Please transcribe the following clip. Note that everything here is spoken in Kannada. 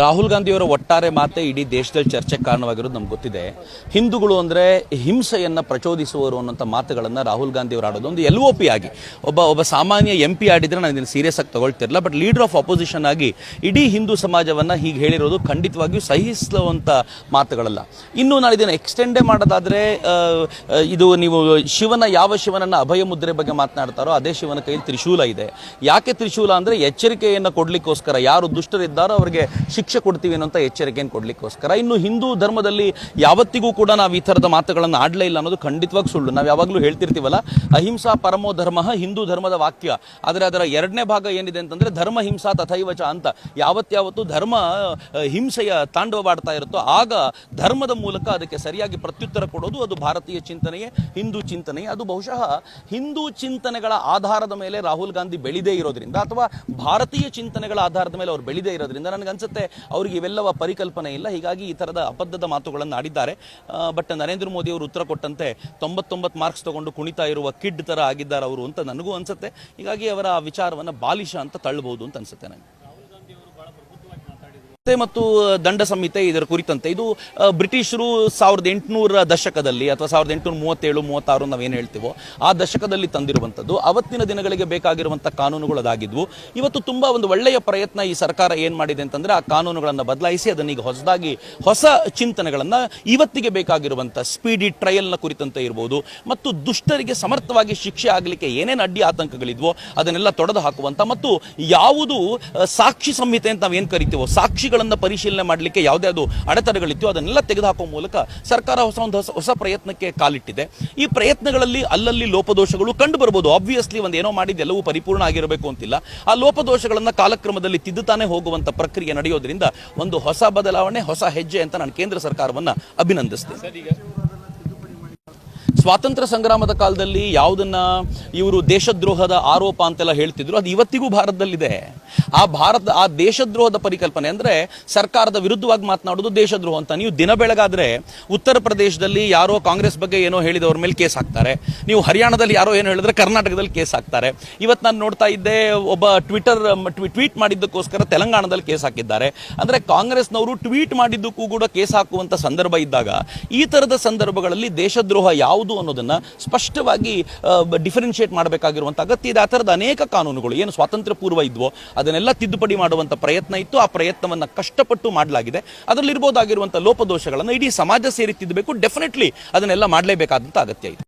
ರಾಹುಲ್ ಗಾಂಧಿಯವರ ಒಟ್ಟಾರೆ ಮಾತೆ ಇಡೀ ದೇಶದಲ್ಲಿ ಚರ್ಚೆಗೆ ಕಾರಣವಾಗಿರೋದು ನಮ್ಗೆ ಗೊತ್ತಿದೆ. ಹಿಂದೂಗಳು ಅಂದರೆ ಹಿಂಸೆಯನ್ನು ಪ್ರಚೋದಿಸುವವರು ಅನ್ನೋಂಥ ಮಾತುಗಳನ್ನು ರಾಹುಲ್ ಗಾಂಧಿಯವರು ಆಡೋದು ಒಂದು LOP ಆಗಿ ಒಬ್ಬ ಸಾಮಾನ್ಯ MP ಆಡಿದರೆ ನಾನು ಇದನ್ನು ಸೀರಿಯಸ್ ಆಗಿ ತಗೊಳ್ತಿರಲ್ಲ. ಬಟ್ ಲೀಡರ್ ಆಫ್ ಅಪೋಸಿಷನ್ ಆಗಿ ಇಡೀ ಹಿಂದೂ ಸಮಾಜವನ್ನು ಹೀಗೆ ಹೇಳಿರೋದು ಖಂಡಿತವಾಗಿಯೂ ಸಹಿಸುವಂಥ ಮಾತುಗಳಲ್ಲ. ಇನ್ನು ನಾನು ಇದನ್ನು ಎಕ್ಸ್ಟೆಂಡೇ ಮಾಡೋದಾದರೆ ಇದು ನೀವು ಯಾವ ಶಿವನನ್ನು ಅಭಯ ಮುದ್ರೆ ಬಗ್ಗೆ ಮಾತನಾಡ್ತಾರೋ ಅದೇ ಶಿವನ ಕೈಯಲ್ಲಿ ತ್ರಿಶೂಲ ಇದೆ. ಯಾಕೆ ತ್ರಿಶೂಲ ಅಂದರೆ ಎಚ್ಚರಿಕೆಯನ್ನು ಕೊಡಲಿಕ್ಕೋಸ್ಕರ, ಯಾರು ದುಷ್ಟರಿದ್ದಾರೋ ಅವರಿಗೆ ಶಿಕ್ಷೆ ಕೊಡ್ತೀವಿ ಅನ್ನೋಂಥ ಎಚ್ಚರಿಕೆಯನ್ನು ಕೊಡಲಿಕ್ಕೋಸ್ಕರ. ಇನ್ನು ಹಿಂದೂ ಧರ್ಮದಲ್ಲಿ ಯಾವತ್ತಿಗೂ ಕೂಡ ನಾವು ಈ ಥರದ ಮಾತುಗಳನ್ನು ಆಡಲೇ ಇಲ್ಲ ಅನ್ನೋದು ಖಂಡಿತವಾಗಿ ಸುಳ್ಳು. ನಾವು ಯಾವಾಗಲೂ ಹೇಳ್ತಿರ್ತೀವಲ್ಲ, ಅಹಿಂಸಾ ಪರಮೋ ಧರ್ಮ, ಹಿಂದೂ ಧರ್ಮದ ವಾಕ್ಯ. ಆದರೆ ಅದರ ಎರಡನೇ ಭಾಗ ಏನಿದೆ ಅಂತಂದರೆ ಧರ್ಮ ಹಿಂಸಾ ತಥೈವಚ ಅಂತ. ಯಾವತ್ತು ಧರ್ಮ ಹಿಂಸೆಯ ತಾಂಡವವಾಡ್ತಾ ಇರುತ್ತೋ ಆಗ ಧರ್ಮದ ಮೂಲಕ ಅದಕ್ಕೆ ಸರಿಯಾಗಿ ಪ್ರತ್ಯುತ್ತರ ಕೊಡೋದು ಅದು ಭಾರತೀಯ ಚಿಂತನೆಯೇ, ಹಿಂದೂ ಚಿಂತನೆಯೇ. ಅದು ಬಹುಶಃ ಹಿಂದೂ ಚಿಂತನೆಗಳ ಆಧಾರದ ಮೇಲೆ ರಾಹುಲ್ ಗಾಂಧಿ ಬೆಳೆದೇ ಇರೋದ್ರಿಂದ ಅಥವಾ ಭಾರತೀಯ ಚಿಂತನೆಗಳ ಆಧಾರದ ಮೇಲೆ ಅವರು ಬೆಳೆದೇ ಇರೋದ್ರಿಂದ ನನಗನ್ಸುತ್ತೆ ಅವರಿಗೆ ಇವೆಲ್ಲವ ಪರಿಕಲ್ಪನೆ ಇಲ್ಲ. ಹೀಗಾಗಿ ಈ ಥರದ ಅಬದ್ಧದ ಮಾತುಗಳನ್ನು ಆಡಿದ್ದಾರೆ. ಬಟ್ ನರೇಂದ್ರ ಮೋದಿ ಅವರು ಉತ್ತರ ಕೊಟ್ಟಂತೆ 99 ಮಾರ್ಕ್ಸ್ ತಗೊಂಡು ಕುಣಿತಾ ಇರುವ ಕಿಡ್ ಥರ ಆಗಿದ್ದಾರೆ ಅವರು ಅಂತ ನನಗೂ ಅನ್ಸುತ್ತೆ. ಹೀಗಾಗಿ ಅವರ ವಿಚಾರವನ್ನು ಬಾಲಿಶ ಅಂತ ತಳ್ಳಬಹುದು ಅಂತ ಅನ್ಸುತ್ತೆ ನನಗೆ. ಮತ್ತು ದಂಡ ಸಂಹಿತೆ ಇದರ ಕುರಿತಂತೆ ಇದು ಬ್ರಿಟಿಷರು 1800 ದಶಕದಲ್ಲಿ ಅಥವಾ 1837, 36 ನಾವೇನು ಹೇಳ್ತೀವೋ ಆ ದಶಕದಲ್ಲಿ ತಂದಿರುವಂಥದ್ದು. ಅವತ್ತಿನ ದಿನಗಳಿಗೆ ಬೇಕಾಗಿರುವಂಥ ಕಾನೂನುಗಳು ಅದಾಗಿದ್ವು. ಇವತ್ತು ತುಂಬ ಒಂದು ಒಳ್ಳೆಯ ಪ್ರಯತ್ನ ಈ ಸರ್ಕಾರ ಏನು ಮಾಡಿದೆ ಅಂತಂದರೆ ಆ ಕಾನೂನುಗಳನ್ನು ಬದಲಾಯಿಸಿ ಅದನ್ನೀಗ ಹೊಸ ಚಿಂತನೆಗಳನ್ನು ಇವತ್ತಿಗೆ ಬೇಕಾಗಿರುವಂಥ ಸ್ಪೀಡಿ ಟ್ರಯಲ್ನ ಕುರಿತಂತೆ ಇರ್ಬೋದು ಮತ್ತು ದುಷ್ಟರಿಗೆ ಸಮರ್ಥವಾಗಿ ಶಿಕ್ಷೆ ಆಗಲಿಕ್ಕೆ ಏನೇನು ಅಡ್ಡಿ ಆತಂಕಗಳಿದ್ವೋ ಅದನ್ನೆಲ್ಲ ತೊಡೆದು ಹಾಕುವಂಥ ಮತ್ತು ಯಾವುದು ಸಾಕ್ಷಿ ಸಂಹಿತೆ ಅಂತ ನಾವೇನು ಕರಿತೀವೋ, ಸಾಕ್ಷಿಗಳನ್ನು ಪರಿಶೀಲನೆ ಮಾಡಲಿಕ್ಕೆ ಯಾವುದ್ಯಾವುದು ಅಡೆತಡೆಗಳಿತ್ತು ಅದನ್ನೆಲ್ಲ ತೆಗೆದುಹಾಕುವ ಮೂಲಕ ಸರ್ಕಾರ ಹೊಸ ಪ್ರಯತ್ನಕ್ಕೆ ಕಾಲಿಟ್ಟಿದೆ. ಈ ಪ್ರಯತ್ನಗಳಲ್ಲಿ ಅಲ್ಲಲ್ಲಿ ಲೋಪದೋಷಗಳು ಕಂಡು ಬರಬಹುದು. ಆಬ್ವಿಯಸ್ಲಿ ಒಂದೇನೋ ಮಾಡಿದ್ದು ಎಲ್ಲವೂ ಪರಿಪೂರ್ಣ ಆಗಿರಬೇಕು ಅಂತಿಲ್ಲ. ಆ ಲೋಪದೋಷಗಳನ್ನು ಕಾಲಕ್ರಮದಲ್ಲಿ ತಿದ್ದುತ್ತಾನೆ ಹೋಗುವಂತ ಪ್ರಕ್ರಿಯೆ ನಡೆಯೋದ್ರಿಂದ ಒಂದು ಹೊಸ ಬದಲಾವಣೆ, ಹೊಸ ಹೆಜ್ಜೆ ಅಂತ ನಾನು ಕೇಂದ್ರ ಸರ್ಕಾರವನ್ನು ಅಭಿನಂದಿಸ್ತೇನೆ. ಸ್ವಾತಂತ್ರ್ಯ ಸಂಗ್ರಾಮದ ಕಾಲದಲ್ಲಿ ಯಾವುದನ್ನ ಇವರು ದೇಶದ್ರೋಹದ ಆರೋಪ ಅಂತೆಲ್ಲ ಹೇಳ್ತಿದ್ರು ಅದು ಇವತ್ತಿಗೂ ಭಾರತದಲ್ಲಿದೆ. ಆ ದೇಶದ್ರೋಹದ ಪರಿಕಲ್ಪನೆ ಅಂದರೆ ಸರ್ಕಾರದ ವಿರುದ್ಧವಾಗಿ ಮಾತನಾಡೋದು ದೇಶದ್ರೋಹ ಅಂತ. ನೀವು ದಿನ ಬೆಳಗಾದ್ರೆ ಉತ್ತರ ಪ್ರದೇಶದಲ್ಲಿ ಯಾರೋ ಕಾಂಗ್ರೆಸ್ ಬಗ್ಗೆ ಏನೋ ಹೇಳಿದವ್ರ ಮೇಲೆ ಕೇಸ್ ಹಾಕ್ತಾರೆ. ನೀವು ಹರಿಯಾಣದಲ್ಲಿ ಯಾರೋ ಏನೋ ಹೇಳಿದ್ರೆ ಕರ್ನಾಟಕದಲ್ಲಿ ಕೇಸ್ ಹಾಕ್ತಾರೆ. ಇವತ್ತು ನಾನು ನೋಡ್ತಾ ಇದ್ದೆ, ಒಬ್ಬ ಟ್ವೀಟ್ ಮಾಡಿದ್ದಕ್ಕೋಸ್ಕರ ತೆಲಂಗಾಣದಲ್ಲಿ ಕೇಸ್ ಹಾಕಿದ್ದಾರೆ. ಅಂದರೆ ಕಾಂಗ್ರೆಸ್ನವರು ಟ್ವೀಟ್ ಮಾಡಿದ್ದಕ್ಕೂ ಕೂಡ ಕೇಸ್ ಹಾಕುವಂಥ ಸಂದರ್ಭ ಇದ್ದಾಗ ಈ ಥರದ ಸಂದರ್ಭಗಳಲ್ಲಿ ದೇಶದ್ರೋಹ ಯಾವುದು ಅನ್ನೋದನ್ನ ಸ್ಪಷ್ಟವಾಗಿ ಡಿಫರೆನ್ಶಿಯೇಟ್ ಮಾಡಬೇಕಾಗಿರುವಂಥ ಅಗತ್ಯ ಇದೆ. ಆ ಥರದ ಅನೇಕ ಕಾನೂನುಗಳು ಏನು ಸ್ವಾತಂತ್ರ್ಯ ಪೂರ್ವ ಇದ್ವೋ ಅದನ್ನೆಲ್ಲ ತಿದ್ದುಪಡಿ ಮಾಡುವಂಥ ಪ್ರಯತ್ನ ಇತ್ತು. ಆ ಪ್ರಯತ್ನವನ್ನು ಕಷ್ಟಪಟ್ಟು ಮಾಡಲಾಗಿದೆ. ಅದರಲ್ಲಿ ಇರಬಹುದಾಗಿರುವಂಥ ಲೋಪದೋಷಗಳನ್ನು ಇಡೀ ಸಮಾಜ ಸೇರಿ ತಿದ್ದಬೇಕು. ಡೆಫಿನೆಟ್ಲಿ ಅದನ್ನೆಲ್ಲ ಮಾಡಲೇಬೇಕಾದಂಥ ಅಗತ್ಯ ಇದೆ.